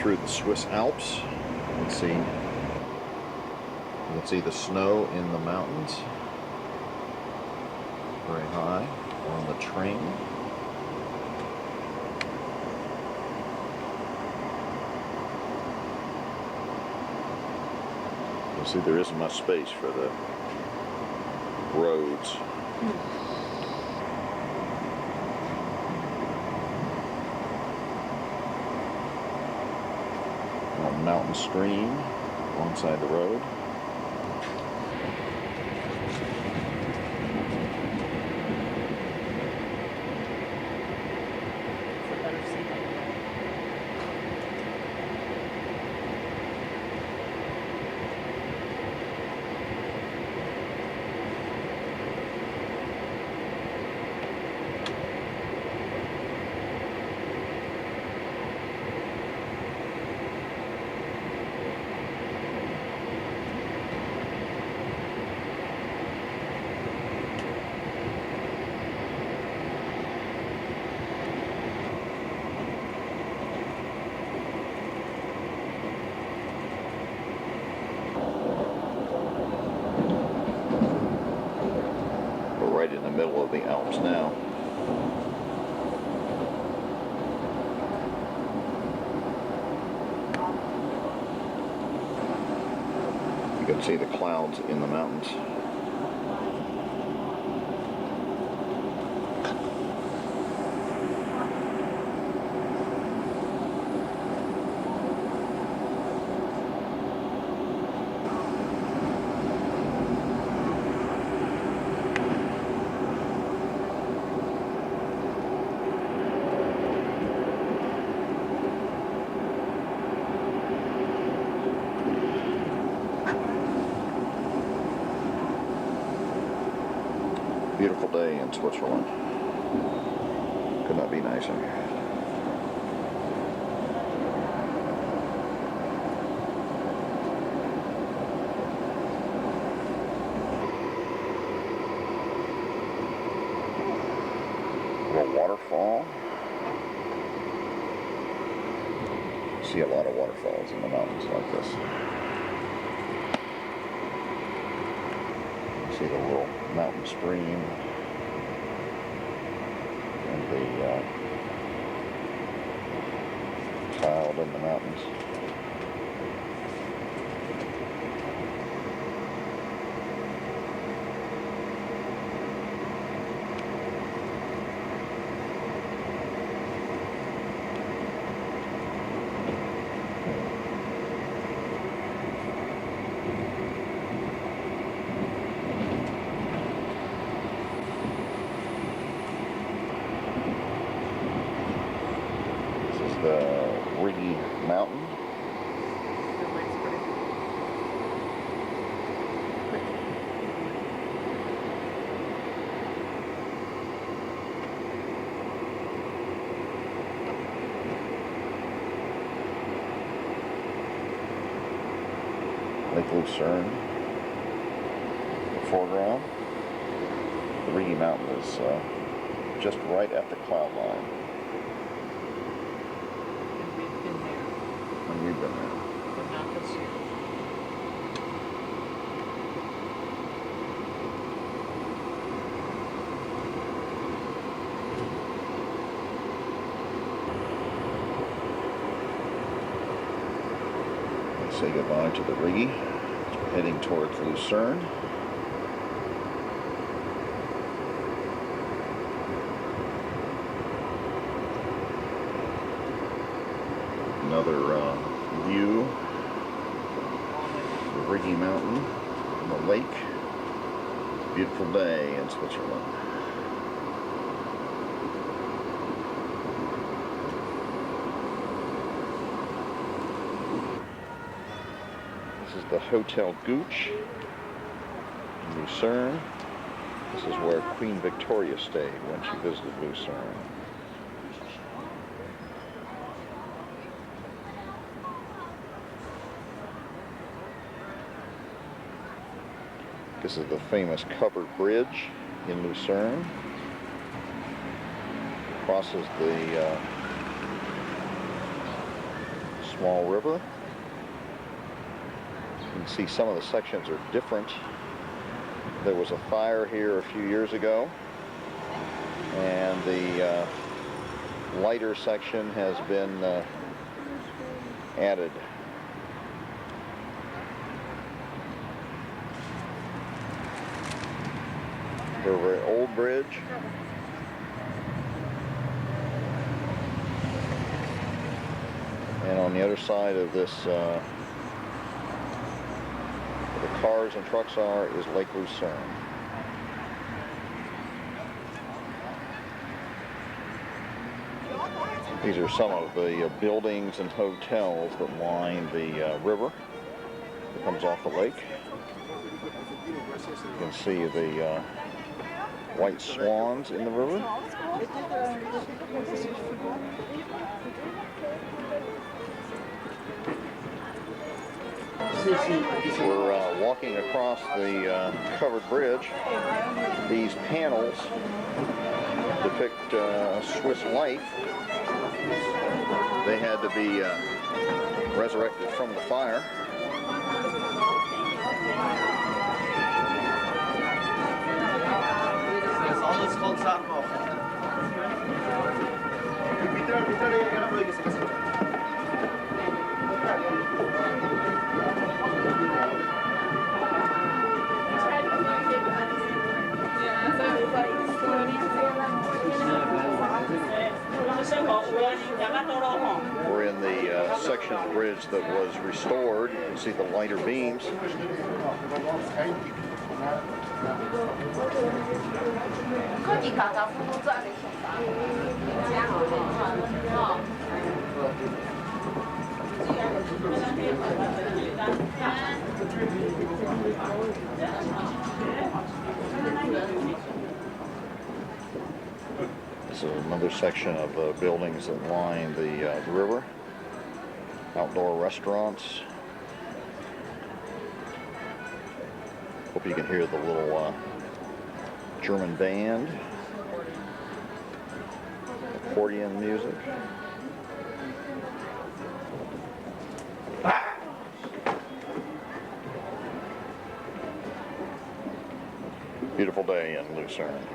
through the Swiss Alps. You can see the snow in the mountains, very high on the train. You see there isn't much space for the roads. A mountain stream alongside the road. Right in the middle of the Alps now. You can see the clouds in the mountains. Beautiful day in Switzerland. Could not be nicer. Little waterfall. See a lot of waterfalls in the mountains like this. See the little mountain stream and the cloud in the mountains. The Rigi Mountain. Lake Lucerne in the foreground. The Rigi Mountain is just right at the cloud line. And we've been there. But not this year. Let's say goodbye to the Rigi. Heading towards Lucerne. Another view of the Rigi Mountain and the lake. Beautiful day in Switzerland. This is the Hotel Gooch in Lucerne. This is where Queen Victoria stayed when she visited Lucerne. This is the famous covered bridge in Lucerne. Crosses the small river. You can see some of the sections are different. There was a fire here a few years ago, and the lighter section has been added. They're a very old bridge. And on the other side of this, where the cars and trucks are, is Lake Lucerne. These are some of the buildings and hotels that line the river that comes off the lake. You can see the white swans in the river. We're walking across the covered bridge. These panels depict Swiss life. They had to be resurrected from the fire. We're in the section of the bridge that was restored. You can see the lighter beams. This is another section of buildings that line the river. Outdoor restaurants. Hope you can hear the little German band. Accordion music. Beautiful day in Lucerne.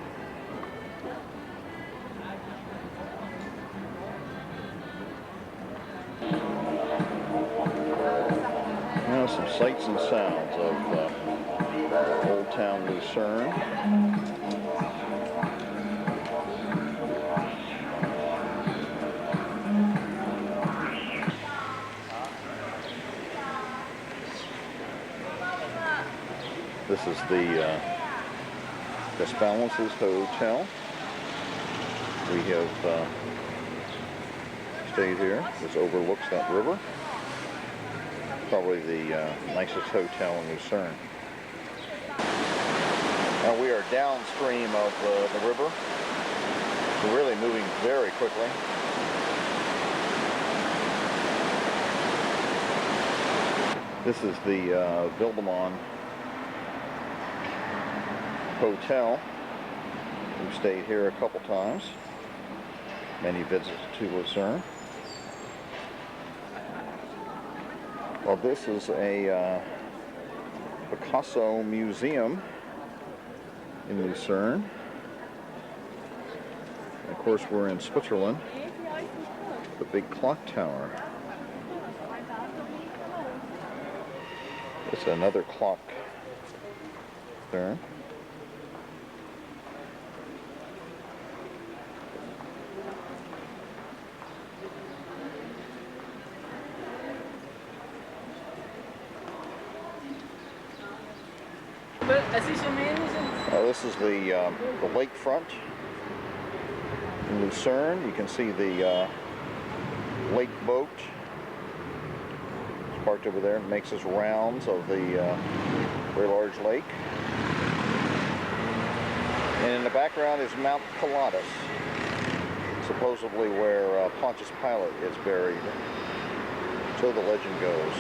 Now some sights and sounds of Old Town Lucerne. This is the Balances Hotel. We have stayed here. This overlooks that river. Probably the nicest hotel in Lucerne. Now we are downstream of the river. We're really moving very quickly. This is the Wildemont Hotel. We've stayed here a couple times. Many visits to Lucerne. Well, this is a Picasso museum in Lucerne. And of course, we're in Switzerland. The big clock tower. It's another clock there. This is the lakefront in Lucerne. You can see the lake boat. It's parked over there. It makes its rounds of the very large lake. And in the background is Mount Pilatus, supposedly where Pontius Pilate is buried. So the legend goes.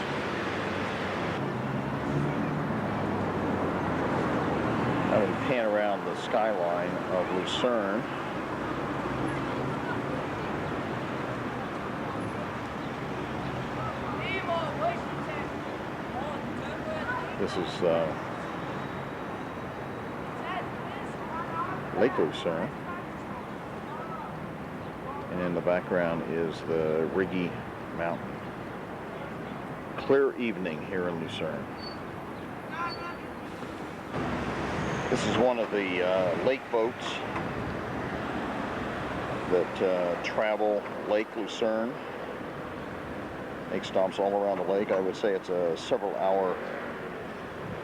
I'm going to pan around the skyline of Lucerne. This is Lake Lucerne, and in the background is the Rigi Mountain. Clear evening here in Lucerne. This is one of the lake boats that travel Lake Lucerne. Make stops all around the lake. I would say it's a several-hour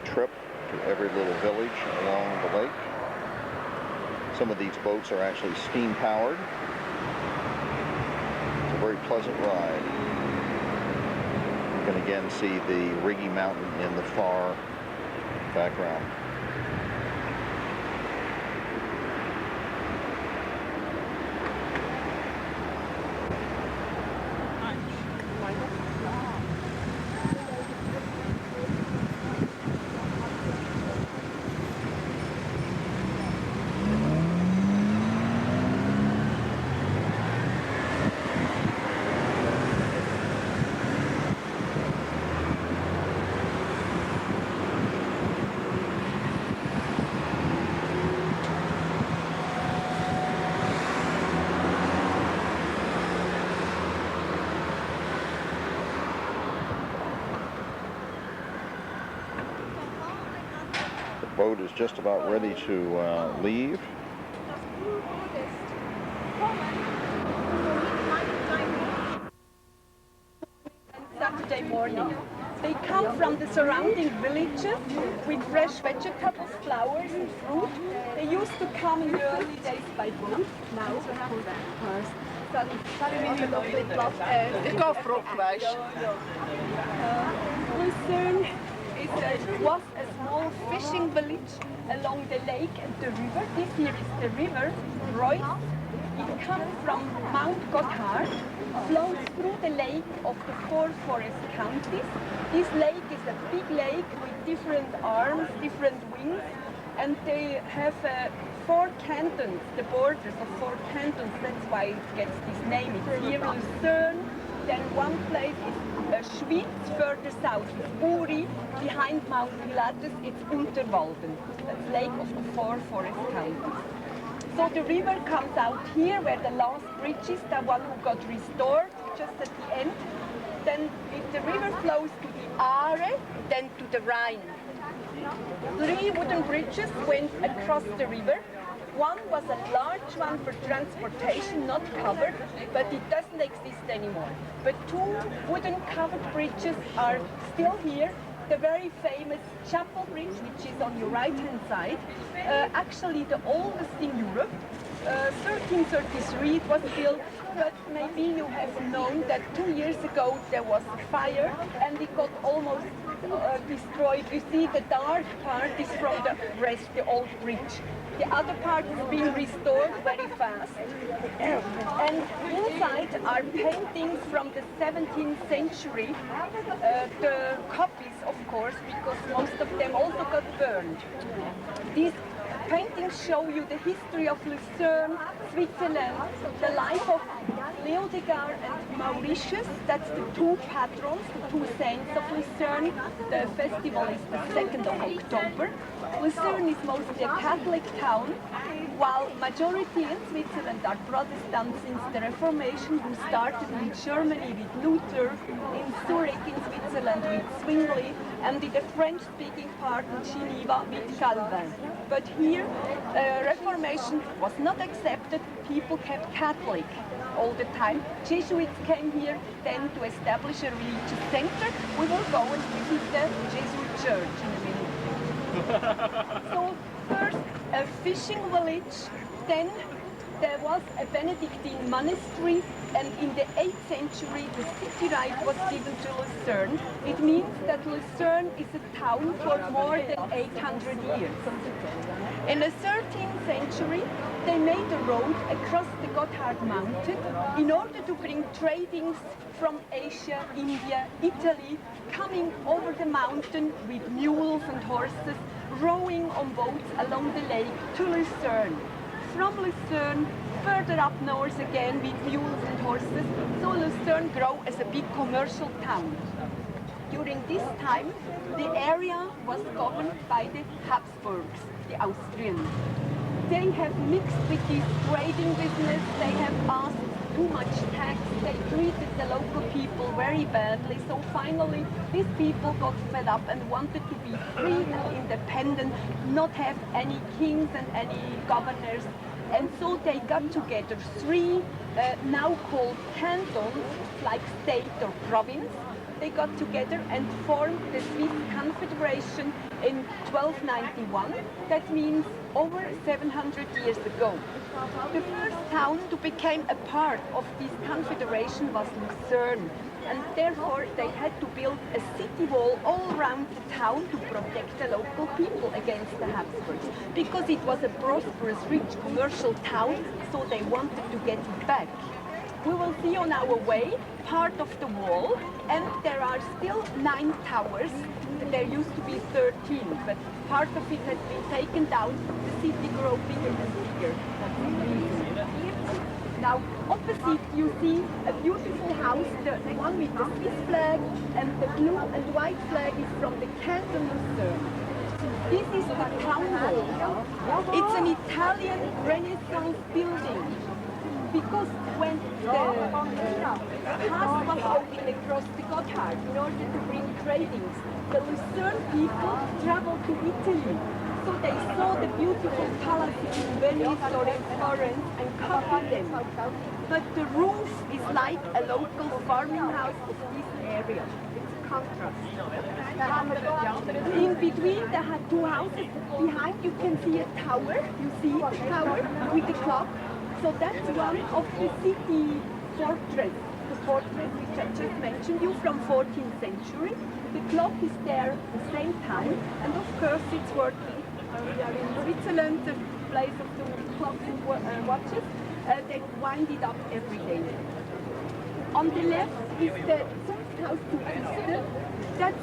trip to every little village along the lake. Some of these boats are actually steam-powered. It's a very pleasant ride. You can again see the Rigi Mountain in the far background. The boat is just about ready to leave. Saturday morning. They come from the surrounding villages with fresh vegetables, flowers and fruit. They used to come in the early days by boat. Now Lucerne was a small fishing village along the lake and the river. This here is the river Reuss. It comes from Mount Gotthard, flows through the lake of the four forest counties. This lake is a big lake with different arms, different wings, and they have four cantons, the borders of four cantons. That's why it gets this name. It's here Lucerne, then one place is Schwyz, further south is Uri, behind Mount Pilatus it's Unterwalden. That's lake of the four forest counties. So the river comes out here where the last bridge is, the one who got restored just at the end. Then the river flows to the Aare, then to the Rhine. 3 wooden bridges went across the river. One was a large one for transportation, not covered, but it doesn't exist anymore. But 2 wooden covered bridges are still here. The very famous Chapel Bridge, which is on your right-hand side, actually the oldest in Europe. 1333 it was built, but maybe you have known that 2 years ago there was a fire and it got almost destroyed. You see the dark part is from the old bridge. The other part is being restored very fast. And inside are paintings from the 17th century, the copies of course, because most of them also got burned. These paintings show you the history of Lucerne, Switerzerland, the life of Leodegar and Mauritius. That's the 2 patrons, the 2 saints of Lucerne. The festival is the 2nd of October. Lucerne is mostly a Catholic town, while majority in Switzerland are Protestants since the Reformation, who started in Germany with Luther, in Zurich in Switzerland with Zwingli, and in the French-speaking part in Geneva with Calvin. But here, Reformation was not accepted. People kept Catholic all the time. Jesuits came here then to establish a religious center. We will go and visit the Jesuit church in a minute. So first a fishing village, then there was a Benedictine monastery, and in the 8th century the city right was given to Lucerne. It means that Lucerne is a town for more than 800 years. In the 13th century they made a road across the Gotthard mountain in order to bring tradings from Asia, India, Italy, coming over the mountain with mules and horses, rowing on boats along the lake to Lucerne. From Lucerne, further up north again with mules and horses, so Lucerne grew as a big commercial town. during this time, the area was governed by the Habsburgs, the Austrians. They have mixed with this trading business, they have asked too much tax, they treated the local people very badly, so finally these people got fed up and wanted to be free and independent, not have any kings and any governors, and so they got together three now called cantons, like state or province. They got together and formed the Swiss Confederation in 1291. That means over 700 years ago. The first town to become a part of this confederation was Lucerne, and therefore they had to build a city wall all around the town to protect the local people against the Habsburgs, because it was a prosperous, rich commercial town, so they wanted to get it back. We will see on our way part of the wall, and there are still 9 towers. There used to be 13, but part of it has been taken down. The city grew bigger and bigger. Now, opposite you see a beautiful house, the one with the Swiss flag, and the blue and white flag is from the Canton Lucerne. This is the town hall. It's an Italian Renaissance building. Because when the pass was opened across the Gotthard in order to bring tradings, the Lucerne people traveled to Italy. So they saw the beautiful palaces in Venice or in Florence and copied them. But the roof is like a local farming house of this area. It's a contrast. In between the two houses, behind you can see a tower. You see the tower with the clock. So that's one of the city fortress, the fortress which I just mentioned you from 14th century. The clock is there at the same time, and of course it's working. We are in Switerzerland, the place of the clocks and watches. They wind it up every day. On the left is the House to Fistern. That's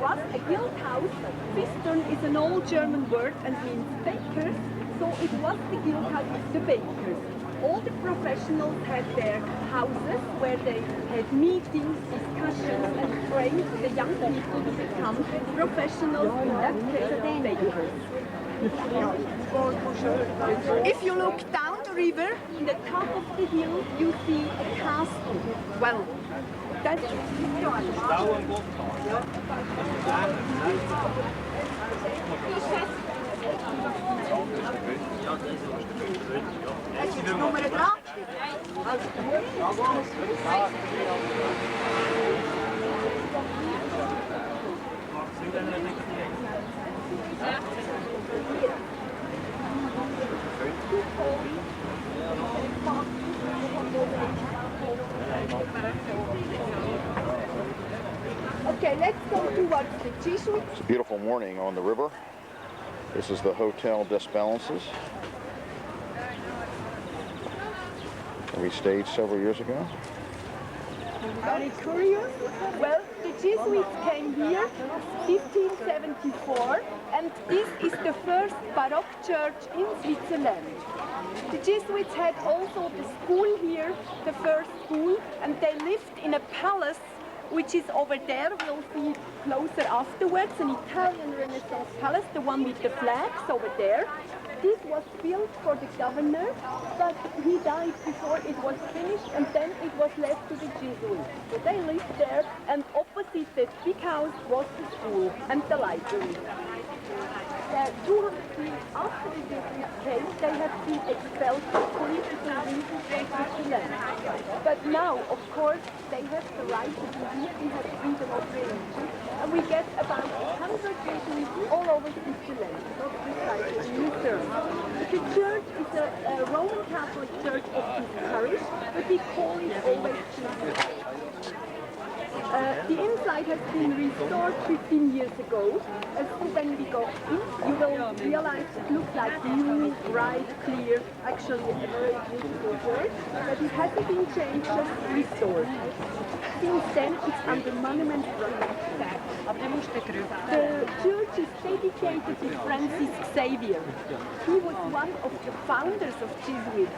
was a guild house. Fistern is an old German word and means bakers. So it was the guild house of the bakers. All the professionals had their houses where they had meetings, discussions, and trained the young people to become professionals, in that case, bakers. If you look down the river, in the top of the hill, you see a castle. Well, that's Okay, let's go towards the Jesuits. It's a beautiful morning on the river. This is the Hotel des Balances. We stayed several years ago. Very curious. Well, the Jesuits came here 1574, and this is the first Baroque church in Switzerland. The Jesuits had also the school here, the first school, and they lived in a palace which is over there. We'll see closer afterwards, an Italian Renaissance palace, the one with the flags over there. This was built for the governor, but he died before it was finished, and then it was left to the Jesuits. So they lived there, and opposite the big house was the school and the library. 200 years after the Jesuits came, they have been expelled for political reasons from Switzerland. But now, of course, they have the right to be here. We have freedom of religion, and we get about 100 Jesuits all over Switzerland, not precisely in Lucerne. The church is a Roman Catholic church of this parish, but we call it always Jesuit. The inside has been restored 15 years ago. And so when we go in, you will realize it looks like new, bright, clear, actually a very beautiful church, but it hasn't been changed, just restored. Since then, it's under monument protection. The church is dedicated to Francis Xavier. He was one of the founders of Jesuits,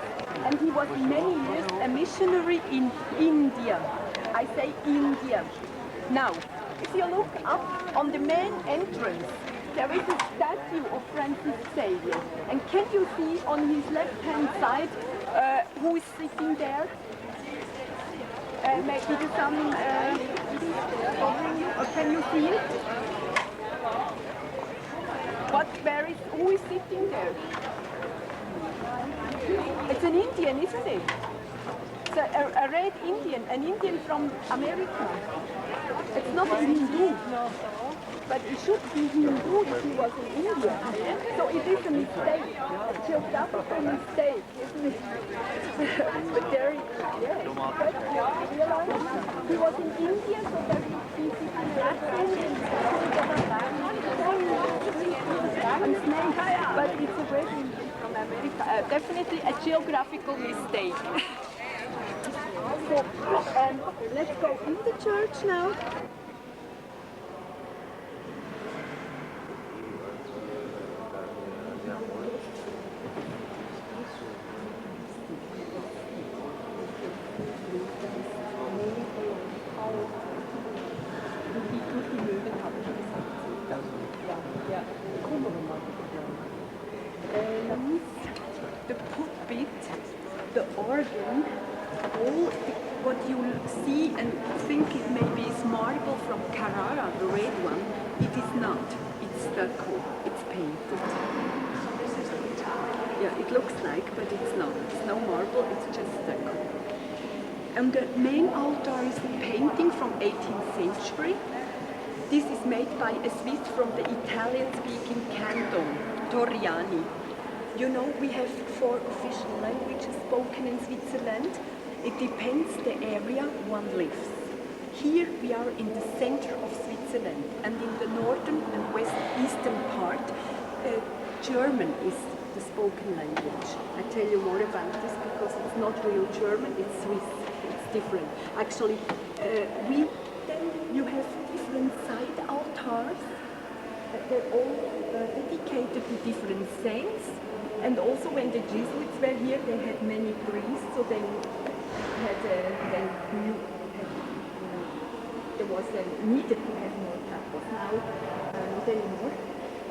and he was many years a missionary in India. I say India. Now, if you look up on the main entrance, there is a statue of Francis Xavier. And can you see on his left-hand side who is sitting there? Maybe the sun covering you, or can you see it? Who is sitting there? It's an Indian, isn't it? It's a red Indian, an Indian from America. It's not a Hindu, but it should be Hindu if he was in India. So it is a mistake, a geographical mistake, isn't it? But there, yes, you realize he was in India, so there is but it's a red Indian from America. Definitely a geographical mistake. So, let's go in the church now. The pulpit, the organ, all what you see and think it maybe is marble from Carrara, the red one, it is not. It's stucco. It's painted. Yeah, it looks like, but it's not. It's no marble, it's just stucco. And the main altar is a painting from 18th century. This is made by a Swiss from the Italian-speaking canton, Torriani. You know, we have 4 official languages spoken in Switzerland. It depends the area one lives. Here we are in the center of Switzerland, and in the northern and west-eastern part, German is the spoken language. I tell you more about this because it's not real German, it's Swiss, it's different. Actually, then you have different side altars. They're all dedicated to different saints. And also when the Jesuits were here, they had many priests, so they had, there was a needed to have more chapels. Now, not anymore.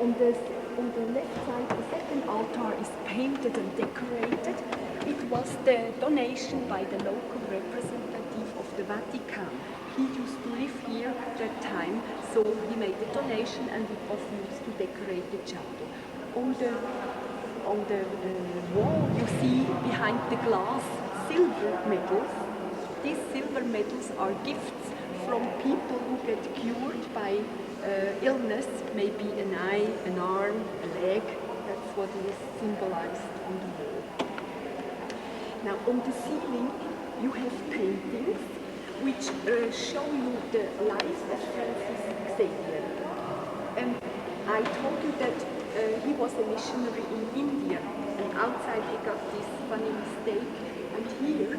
On the left side, the second altar is painted and decorated. It was the donation by the local representative of the Vatican. He used to live here at that time, so he made the donation and it was used to decorate the chapel. On the wall you see behind the glass silver medals. These silver medals are gifts from people who get cured by illness, maybe an eye, an arm, a leg. That's what is symbolized on the wall. Now on the ceiling you have paintings which show you the life of Francis Xavier. And I told you that he was a missionary in India, and outside he got this funny mistake. And here,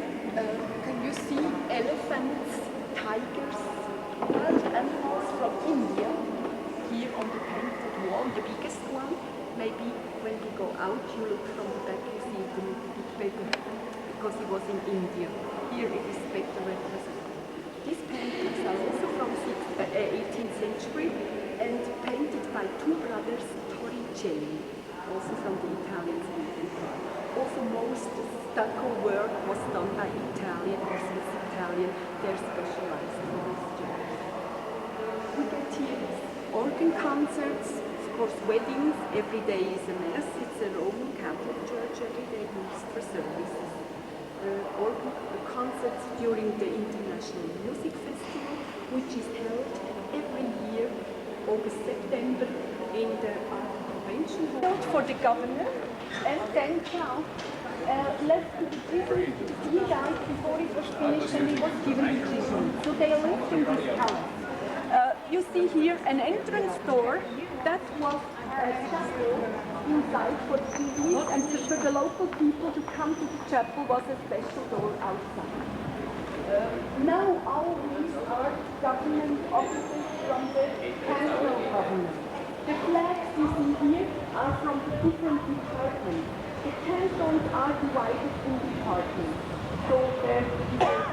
can you see elephants, tigers, wild animals from India? Here on the painted wall, the biggest one. Maybe when you go out, you look from the back, you see it a little bit better, because he was in India. Here it is better represented. These paintings are also from 18th century and painted by 2 brothers, also from the Italian-speaking part. Also most stucco work was done by Italian or Swiss Italian. They're specialized in this job. We get here organ concerts, of course weddings, every day is a mass. It's a Roman Catholic church every day used for services. Organ concerts during the International Music Festival, which is held every year, August, September, in the vote for the governor, and then now left to the prison. He died before it was finished and he was given the prison. So they lived in this house. You see here an entrance door that was inside for the police, and for the local people to come to the chapel was a special door outside. Now all these are government officers from the cantonal government. The flags you see here are from the different departments. The cantons are divided in departments. So the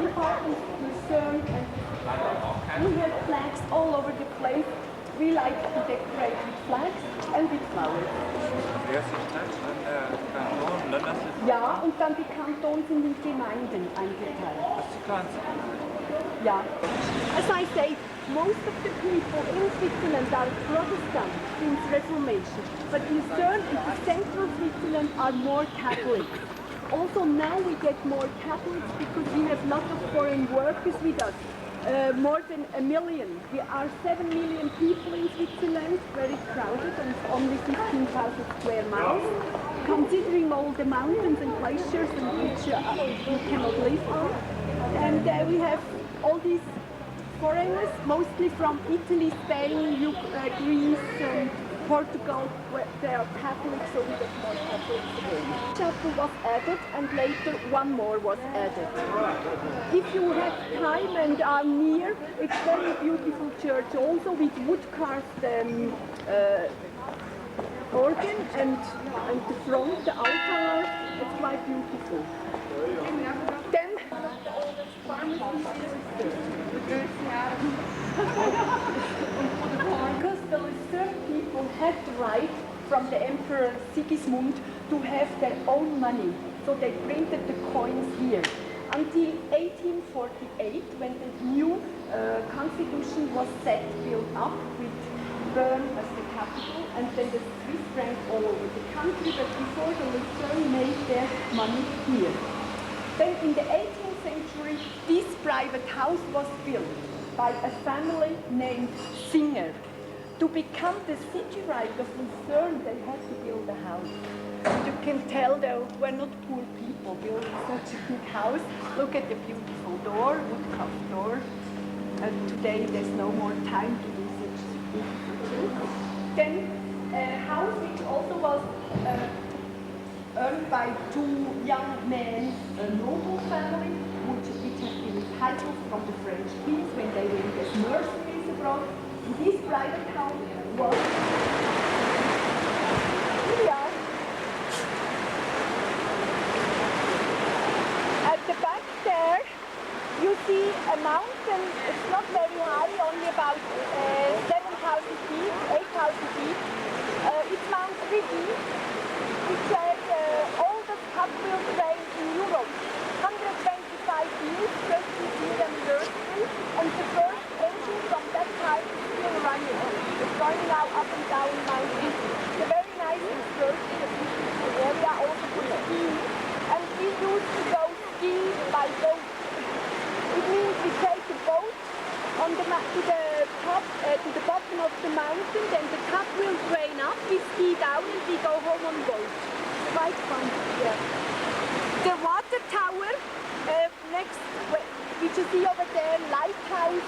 department Lucerne and we have flags all over the place. We like to decorate with flags and with flowers. Wer ist die Stadt? Kanton, Ländersitz? Ja, und dann die Kantons sind in Gemeinden eingeteilt. Das ist die kleinste. Yeah. As I say, most of the people in Switzerland are Protestant since Reformation, but Lucerne and the central Switzerland are more Catholic. Also now we get more Catholics because we have lots of foreign workers with us. More than 1 million. We are 7 million people in Switzerland, very crowded and only 15,000 square miles. Considering all the mountains and glaciers in which you cannot live on. And we have all these foreigners, mostly from Italy, Spain, Greece, and Portugal, where they are Catholics, so we get more Catholics again. Chapel was added, and later one more was added. If you have time and are near, it's a very beautiful church, also with wood-carved organ and the front, the altar, it's quite beautiful. Then, because the Lucerne people had the right from the Emperor Sigismund to have their own money, so they printed the coins here. Until 1848, when the new constitution was built up with Bern as the capital, and then the Swiss franc all over the country, but before the Lucerne made their money here. Then in the 18th century, this private house was built by a family named Singer. To become the city right of Lucerne, they had to build a house. And you can tell they were not poor people building such a big house. Look at the beautiful door, wood-carved door. And today there's no more time to do such beautiful things. Then a house which also was earned by two young men, a noble family, which had been entitled from the French kings when they went as mercenaries abroad. And this private house was here. At the back there, you see a mountain. It's not very high, only about 7,000 feet, 8,000 feet. It's Mount Rigi. It's the oldest cut-wheel train in Europe. 125 years, 30th year anniversary, and the first engine from that time is still running. It's going now up and down Mount Rigi. It's a very nice excursion, a beautiful area also for skiing. And we used to go ski by boat. It means we take a boat on the to the bottom of the mountain, then the cut-wheel train up, we ski down and we go home on boat. Quite fun, yeah. The water tower, next, which you see over there, lighthouse,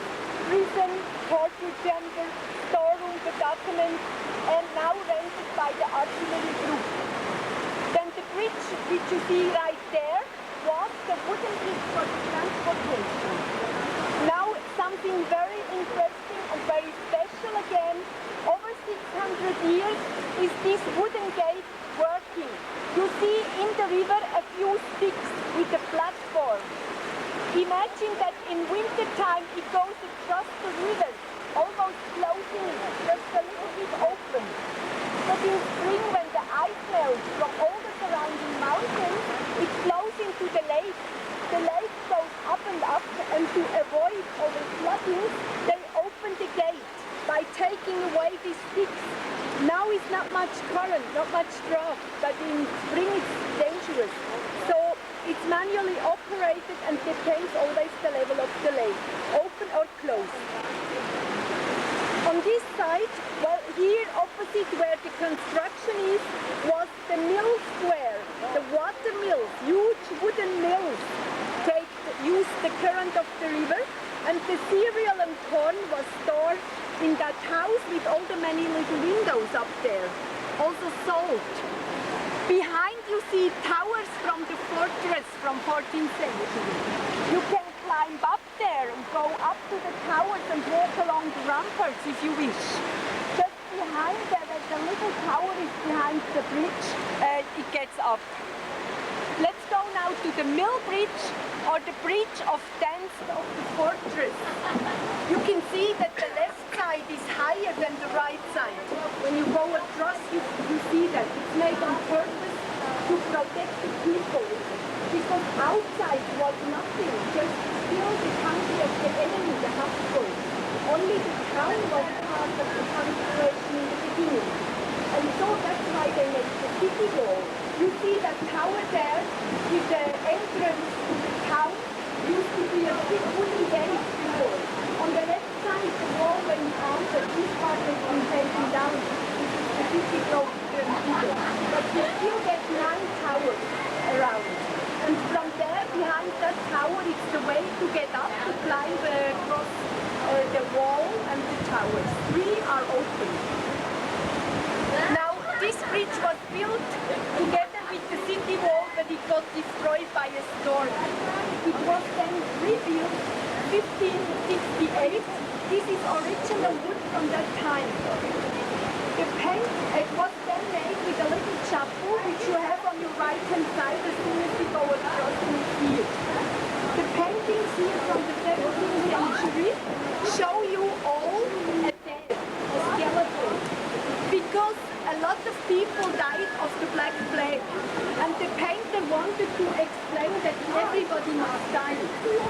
prison, torture chamber, storeroom for documents, and now rented by the artillery group. Then the bridge, which you see right there, was the wooden bridge for the transportation. Now something very interesting and very special again, over 600 years is this wooden gate working. You see in the river a few sticks with a platform. Imagine that in winter time it goes across the river, almost closing it, just a little bit open. But in spring when the ice melts from all the surrounding mountains, it flows into the lake. The lake goes up, and to avoid overflooding, they open the gate by taking away these sticks. Now it's not much current, not much draft, but in spring it's dangerous. So it's manually operated and depends always the level of the lake, open or closed. On this side, well, here opposite where the construction is, was the mill square, the water mills, huge wooden mills, use the current of the river, and the cereal and corn was stored in that house with all the many little windows up there. Also salt. Behind you see towers from the fortress from 14th century. You can climb up there and go up to the towers and walk along the ramparts if you wish. Just behind there, the little tower is behind the bridge, it gets up. Let's go now to the mill bridge or the bridge of dance of the fortress. You can see that the left side is higher than the right side. When you go across, you see that. It's made on purpose to protect the people. Because outside was nothing, just still the country of the enemy, the Habsburgs. Only the town was part of the confederation in the beginning. And so that's why they made the city wall. You see that tower there with the entrance to the town used to be a big wooden gate before. On the left side the wall went on, but this part has been taken down. The city broke bigger. But you still get 9 towers around. And from there, behind that tower, it's the way to get up, to climb across the wall and the towers. 3 are open. Now, this bridge was built together with the city wall, but it got destroyed by a storm. It was then rebuilt 1568. This is original wood from that time. The paint, it was then made with a little chapel, which you have on your right-hand side as soon as you go across and see it. The paintings here from the 17th century show you all a dead, a skeleton, because a lot of people died of the Black Plague, and the painter wanted to explain that everybody must die,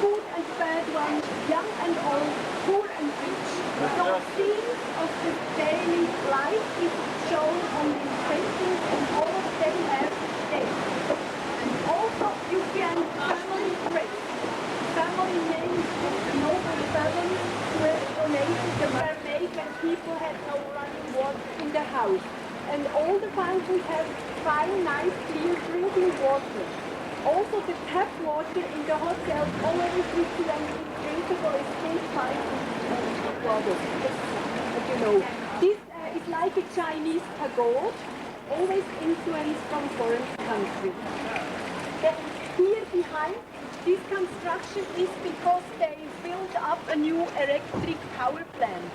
good and bad ones, young and old, poor and rich. So scenes of the daily life is shown on these paintings, and all of them have death. And also you can family crest, family names of the noble families were donated, they were made when people had no running water in the house. And all the fountains have fine, nice, clear drinking water. Also the tap water in the hotels all over Switzerland is drinkable, is still fine water. But you know, this is like a Chinese pagode, always influenced from foreign countries. Then here behind, this construction is because they built up a new electric power plant.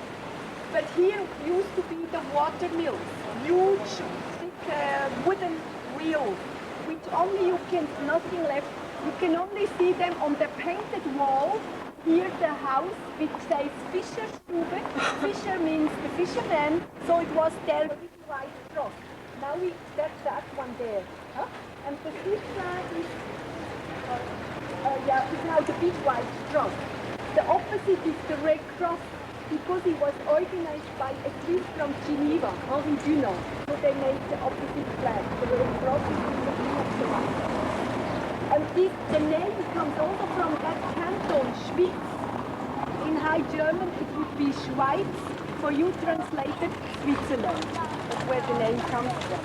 But here used to be the water mills, huge, thick wooden wheels, which only you can, nothing left. You can only see them on the painted wall. Here the house, which says Fischerstube. Fischer means the fisherman, so it was their big white cross. Now that's that one there. Huh? And the Swiss flag is, is now the big white cross. The opposite is the red cross, because it was organized by a Swiss from Geneva, Henri Dunant. So they made the opposite flag. The red cross is in the middle of the white. And the name comes also from that canton, Schwyz. In High German it would be Schweiz, for you translated Switzerland. That's where the name comes from.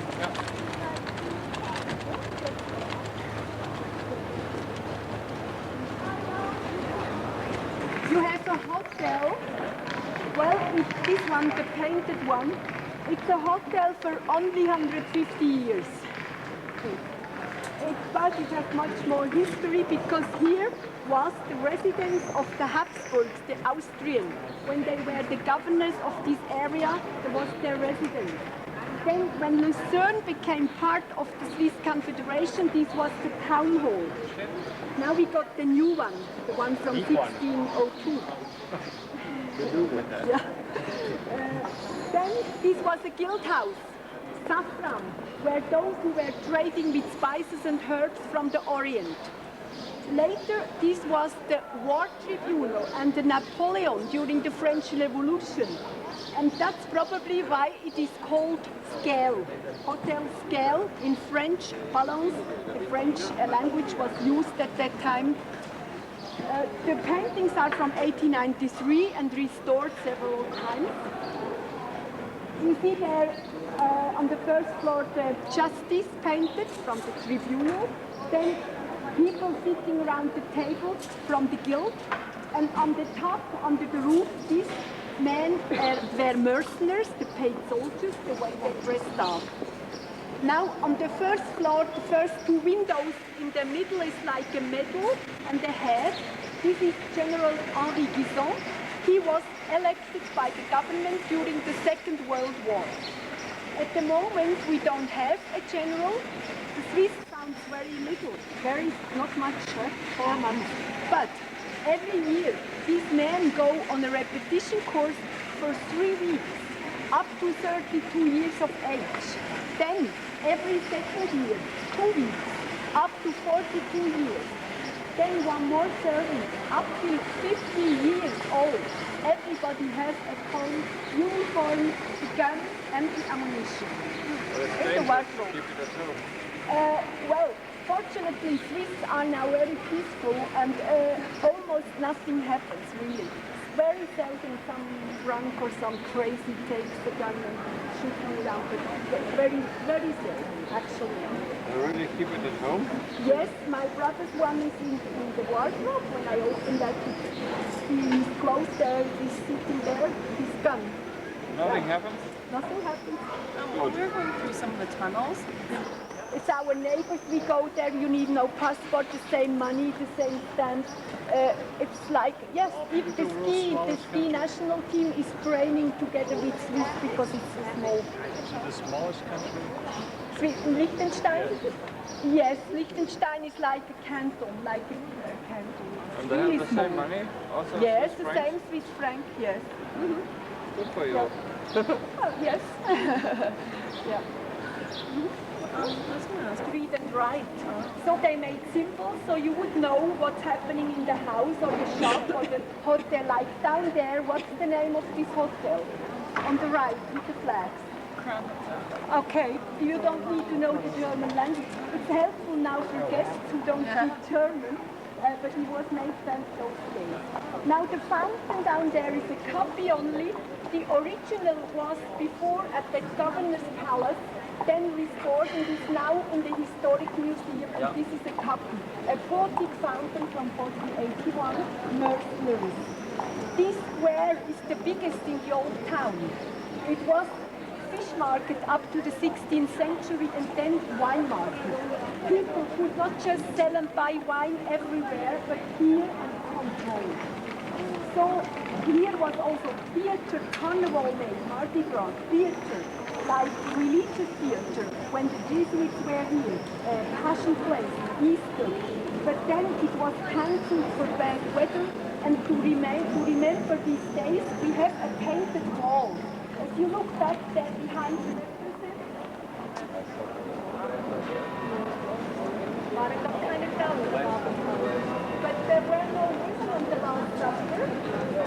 You have a hotel. Well, it's this one, the painted one. It's a hotel for only 150 years. But it has much more history, because here was the residence of the Habsburgs, the Austrians. When they were the governors of this area, it was their residence. Then when Lucerne became part of the Swiss Confederation, this was the town hall. Now we got the new one, the one from 1602. Yeah. Then this was a guild house, Safran, where those who were trading with spices and herbs from the Orient. Later, this was the war tribunal and the Napoleon during the French Revolution. And that's probably why it is called Scale, Hotel Scale in French, Balance. The French language was used at that time. The paintings are from 1893 and restored several times. You see there on the first floor the justice painted from the tribunal, then people sitting around the table from the guild, and on the top, under the roof, these men were mercenaries, the paid soldiers, the way they dressed up. Now on the first floor, the first 2 windows in the middle is like a medal and a head. This is General Henri Guison. He was elected by the government during the Second World War. At the moment we don't have a general. The Swiss sounds very little, very not much, 4 months. But every year, these men go on a repetition course for 3 weeks, up to 32 years of age. Then, every second year, 2 weeks, up to 42 years. Then one more service, up to 50 years old. Everybody has at home uniform, the gun and the ammunition. It's a wardrobe. Keep it at home. Well, fortunately, Swiss are now very peaceful and almost nothing happens, really. It's very seldom some drunk or some crazy takes the gun and shoots me around, but very, very seldom, actually. You really keep it at home? Yes, my brother's one is in the wardrobe. When I opened that, he's close there, he's sitting there, his gun. Nothing happens? Nothing happens. We're going through some of the tunnels. It's our neighbors, we go there, you need no passport, the same money, the same stamp. It's like, yes, even the ski national team is training together with Swiss because it's so small. Is it the smallest country? Liechtenstein? Yes, Liechtenstein is like a canton, And they really have the small. same money? Also Yes, Swiss the francs? same Swiss franc, yes. Good for you. Oh, yes. Yeah. Read and write. So they made simple, so you would know what's happening in the house or the shop or the hotel. Like down there, what's the name of this hotel? On the right, with the flags. Okay, you don't need to know the German language. It's helpful now for guests who don't speak German, but it was made sense those days. Now the fountain down there is a copy only. The original was before at the governor's palace, then restored and is now in the historic museum. And this is a copy, a Gothic fountain from 1481, Mercenary. This square is the biggest in the old town. It was fish market up to the 16th century and then wine market. People could not just sell and buy wine everywhere, but here and control. So here was also theater, carnival made, Mardi Gras, theater, like religious theater, when the Jesuits were here, Passion Play, Easter. But then it was cancelled for bad weather, and to remember these days, we have a painted wall. If you look back there behind the waren doch keine Fälle. But there were no women on the last chapter.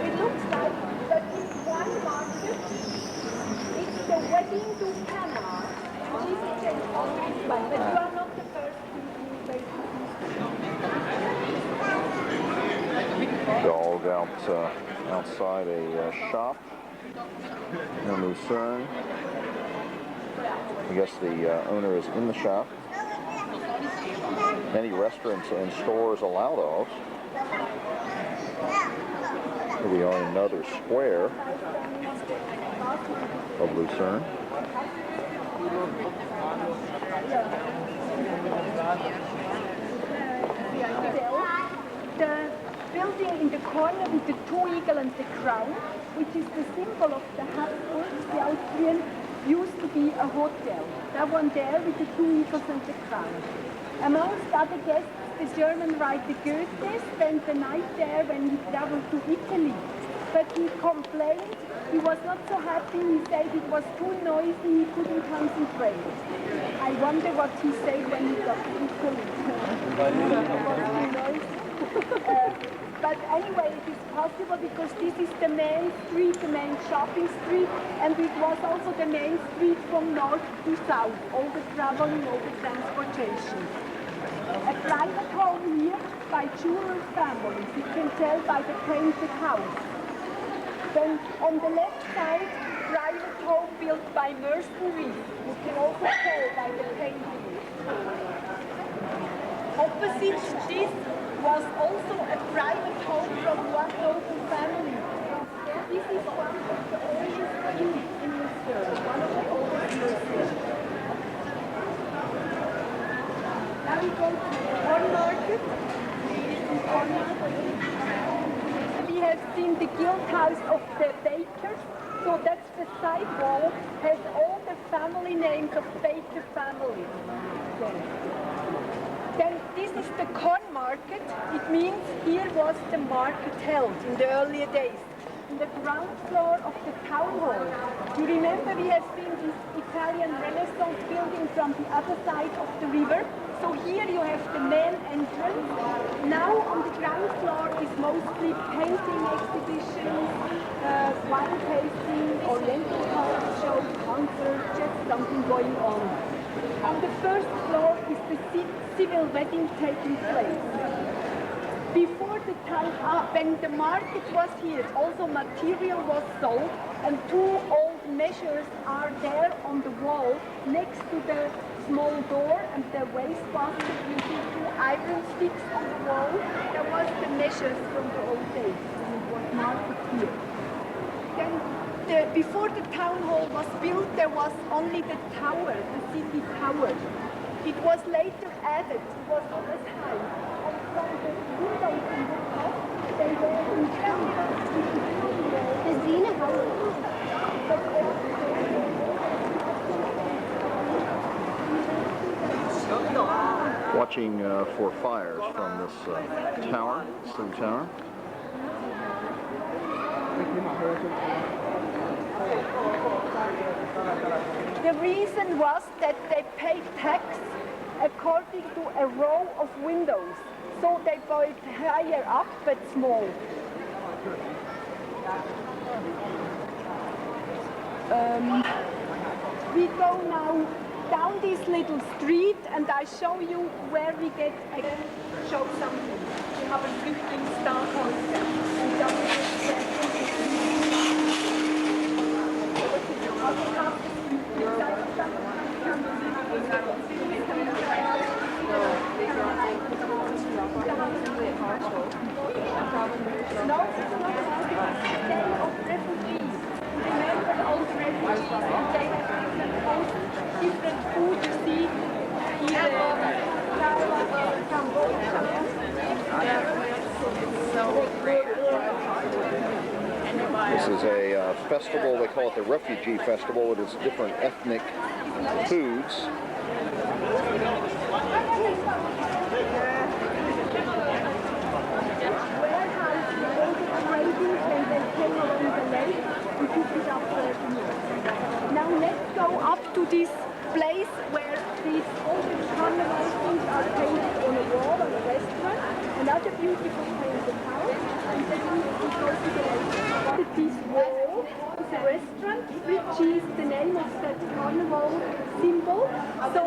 It looks like that this one market, it's the wedding to Panama. Jesus came on this one, but you are not the first Dog out outside a shop in Lucerne. I guess the owner is in the shop. Many restaurants and stores allow dogs. Here we are in another square of Lucerne. The building in the corner with the two eagles and the crown, which is the symbol of the Habsburgs, the Austrian, used to be a hotel. That one there with the two eagles and the crown. Amongst other guests, the German writer Goethe spent the night there when he traveled to Italy. But he complained, he was not so happy, he said it was too noisy, he couldn't concentrate. I wonder what he said when he got to Italy. It was too noisy. But anyway, it is possible because this is the main street, the main shopping street, and it was also the main street from north to south, all the traveling, all the transportation. A private home here by jeweler families, you can tell by the painted house. Then on the left side, private home built by mercenaries, you can also tell by the painting. Opposite this was also a private home from one local family. This is one of the oldest inns in Lucerne, one of the oldest nurseries. Now we go to the corn market. We have seen the guild house of the bakers. So that's the side wall, has all the family names of baker families. Okay. this is the corn market. It means here was the market held in the earlier days. In the ground floor of the town hall. You remember we have seen this Italian Renaissance building from the other side of the river. So here you have the main entrance. Now on the ground floor is mostly painting exhibitions, wine tasting, oriental art show, concerts, just something going on. On the first floor is the civil wedding taking place. Before the time, when the market was here, also material was sold, and two old measures are there on the wall next to the small door and the wastebasket. You see two iron sticks on the wall. There was the measures from the old days when it was market here. Then before the town hall was built, there was only the tower, the city tower. It was later added. It was not as high. And from the windows in the top, they were in Watching for fires from this tower, city tower. The reason was that they paid tax according to a row of windows. So they built higher up but small. We go now down this little street and I show you where we get again show something. We have a Flüchtlingstag heute. Und das No, it's not a day of refugees. Remember all the refugees, they have different food, you see, This is a festival, they call it the Refugee Festival. It is different ethnic foods. Now let's go up to this place where these old carnival things are painted on a wall on a restaurant. Another beautiful painted house. And then we go to the lake. This wall is a restaurant, which is the name of that carnival symbol. So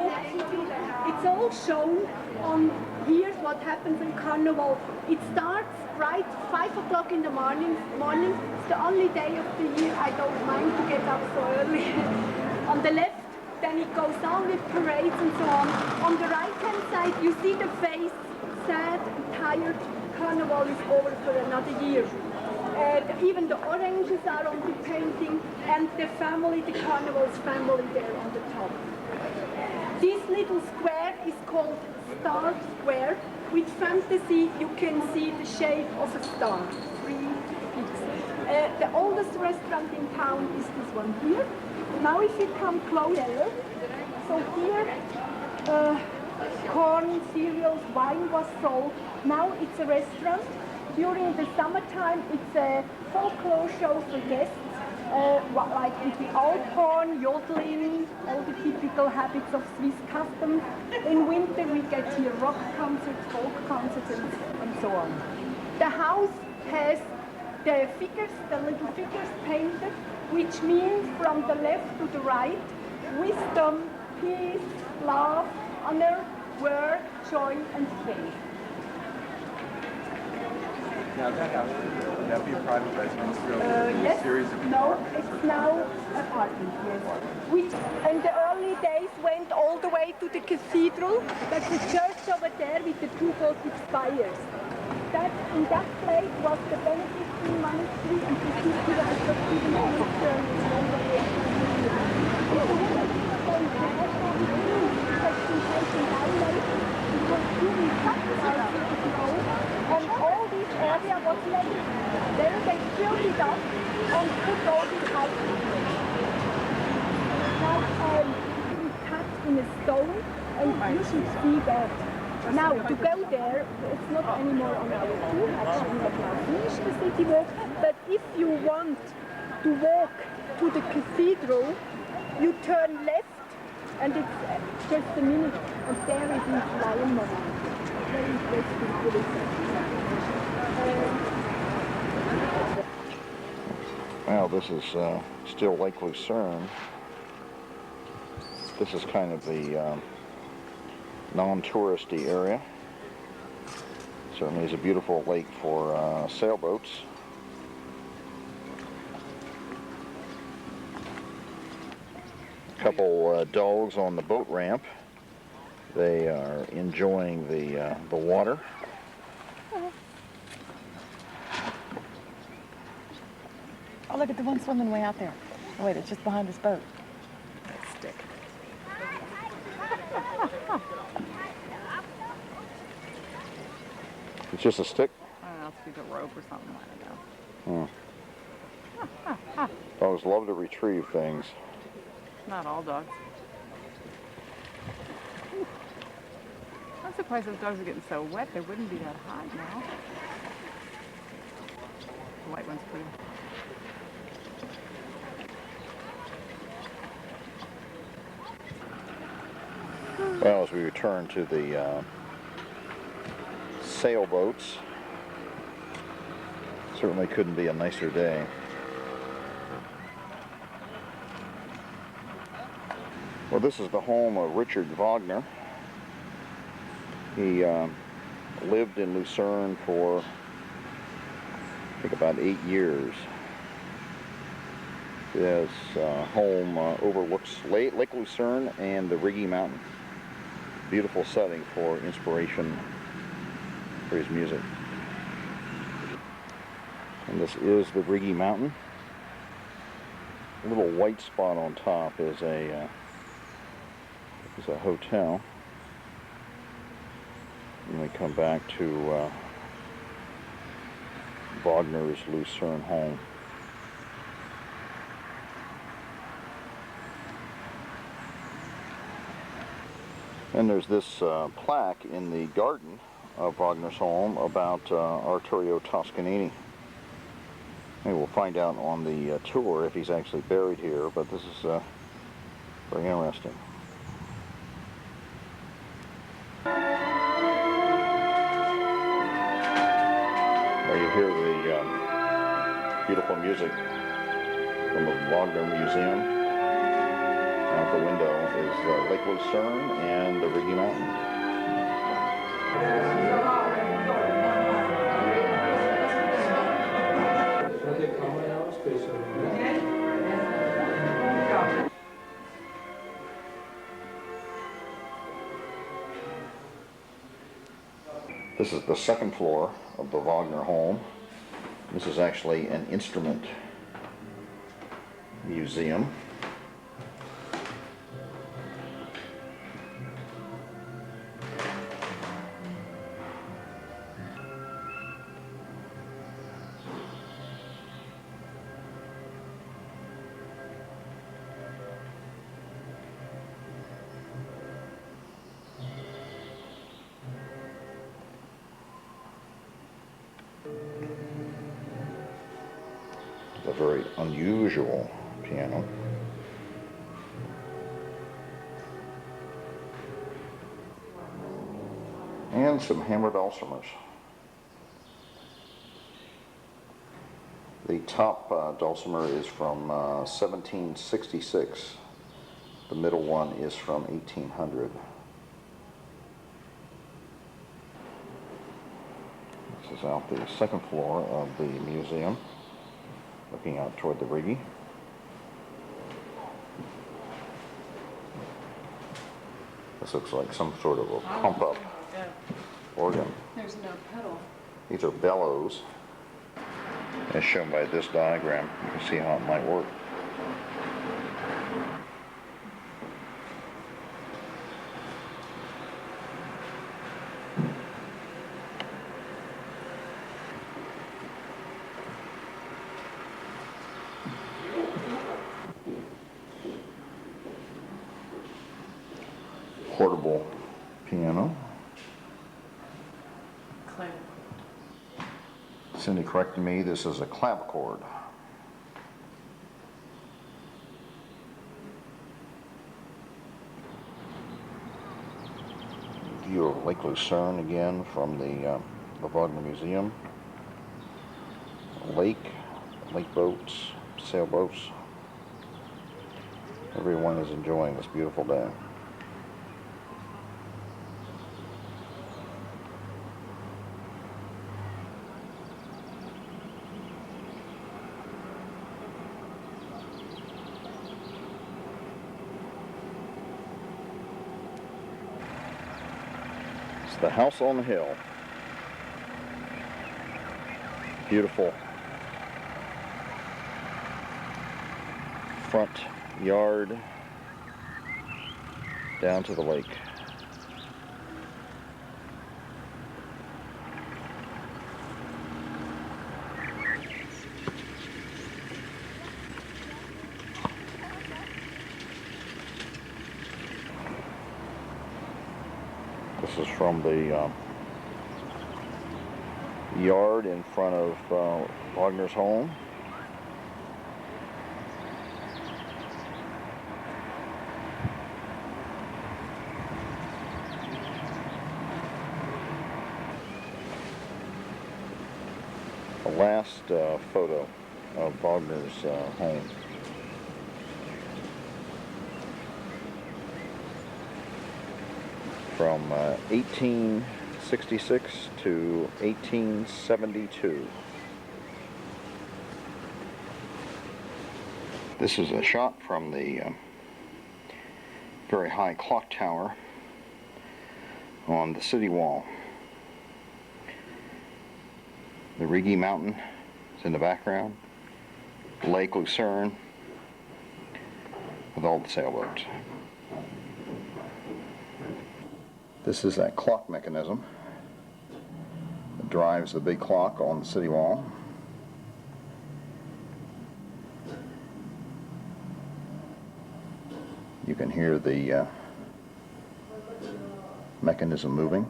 it's all shown on here what happens in carnival. It starts right 5 o'clock in the morning. It's the only day of the year I don't mind to get up so early. On the left, then it goes on with parades and so on. On the right-hand side, you see the face, sad and tired. Carnival is over for another year. Even the oranges are on the painting, and the family, the carnival's family there on the top. This little square is called Star Square. With fantasy, you can see the shape of a star, 3 peaks. The oldest restaurant in town is this one here. Now if you come closer, so here corn, cereals, wine was sold. Now it's a restaurant. During the summertime, it's a folklore show for guests, like with the old horn, yodeling, all the typical habits of Swiss customs. In winter, we get here rock concerts, folk concerts, and so on. The house has the figures, the little figures painted, which means from the left to the right, wisdom, peace, love, honor, work, joy, and faith. Now would that be a private residence? Yes. A series of No, apartments? it's now apartment, yes. Which in the early days went all the way to the cathedral. That's the church over there with the 2 Gothic spires. In that place was the Benedictine monastery and the cathedral of the Lucerne in and all this area was laid. Then they filled it up and put all these houses. Now it's cut in a stone, and you should see that. Now, to go there, it's not anymore on our tour, actually we have now finished the city walk, but if you want to walk to the cathedral, you turn left, and it's just a minute, and there it is Lion Monument. Very interesting to listen. Well, this is still Lake Lucerne. This is kind of the non-touristy area. Certainly is a beautiful lake for sailboats. A couple dogs on the boat ramp. They are enjoying the water. Oh, look at the one swimming way out there. Oh, wait, it's just behind this boat. That stick. It's just a stick? I don't know, it's either rope or something, I don't know. Dogs love to retrieve things. Not all dogs. I'm surprised those dogs are getting so wet. They wouldn't be that hot now. The white one's pretty. Well, as we return to the sailboats, certainly couldn't be a nicer day. Well, this is the home of Richard Wagner. He lived in Lucerne for, I think, about 8 years. His home overlooks Lake Lucerne and the Rigi Mountain. Beautiful setting for inspiration for his music. And this is the Rigi Mountain. A little white spot on top is a hotel. And we come back to Wagner's Lucerne home. And there's this plaque in the garden of Wagner's home about Arturo Toscanini. Maybe we'll find out on the tour if he's actually buried here, but this is very interesting. There you hear the beautiful music from the Wagner Museum. Out the window is Lake Lucerne and the Rigi Mountain. This is the second floor of the Wagner home. This is actually an instrument museum. It's a very unusual piano. And some hammered dulcimers. The top dulcimer is from 1766. The middle one is from 1800. This is out the second floor of the museum, looking out toward the Rigi. This looks like some sort of a pump-up organ. There's no pedal. These are bellows. As shown by this diagram, you can see how it might work. Portable piano. Cindy corrected me, this is a clavichord. View of Lake Lucerne again from the Wagner Museum. Lake boats, sailboats. Everyone is enjoying this beautiful day. It's the house on the hill. Beautiful front yard down to the lake. This is from the yard in front of Wagner's home. The last photo of Wagner's home. From 1866 to 1872. This is a shot from the very high clock tower on the city wall. The Rigi Mountain is in the background. Lake Lucerne with all the sailboats. This is that clock mechanism that drives the big clock on the city wall. You can hear the mechanism moving.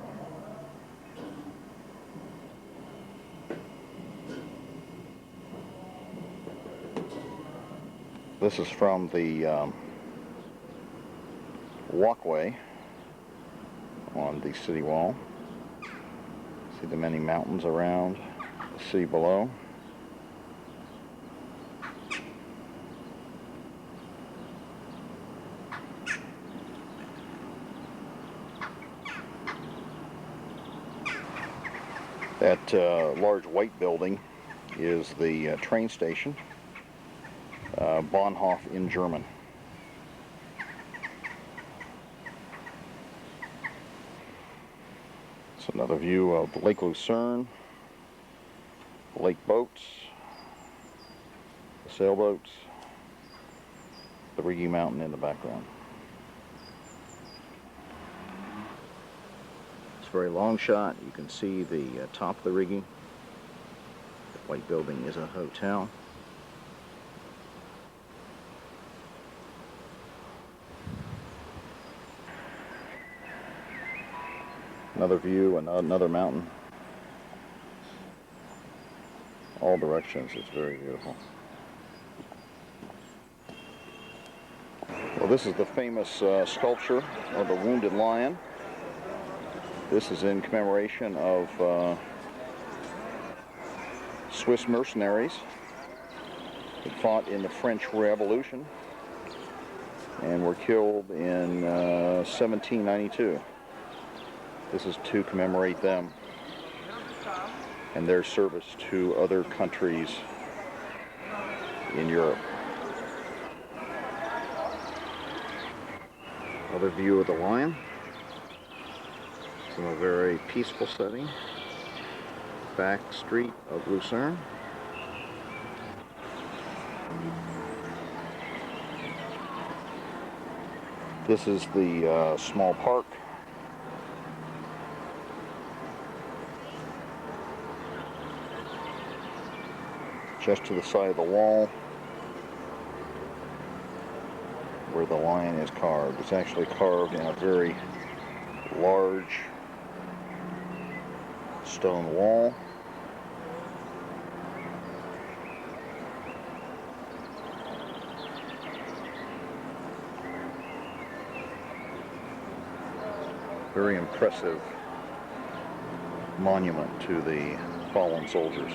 This is from the walkway on the city wall. See the many mountains around the city below. That large white building is the train station, Bahnhof in German. It's another view of Lake Lucerne, the lake boats, the sailboats, the Rigi Mountain in the background. It's a very long shot. You can see the top of the Rigi. The white building is a hotel. Another view, another mountain. All directions, it's very beautiful. Well, this is the famous sculpture of the wounded lion. This is in commemoration of Swiss mercenaries who fought in the French Revolution and were killed in 1792. This is to commemorate them and their service to other countries in Europe. Another view of the lion. It's in a very peaceful setting. Back street of Lucerne. This is the small park. Just to the side of the wall where the lion is carved. It's actually carved in a very large stone wall. Very impressive monument to the fallen soldiers.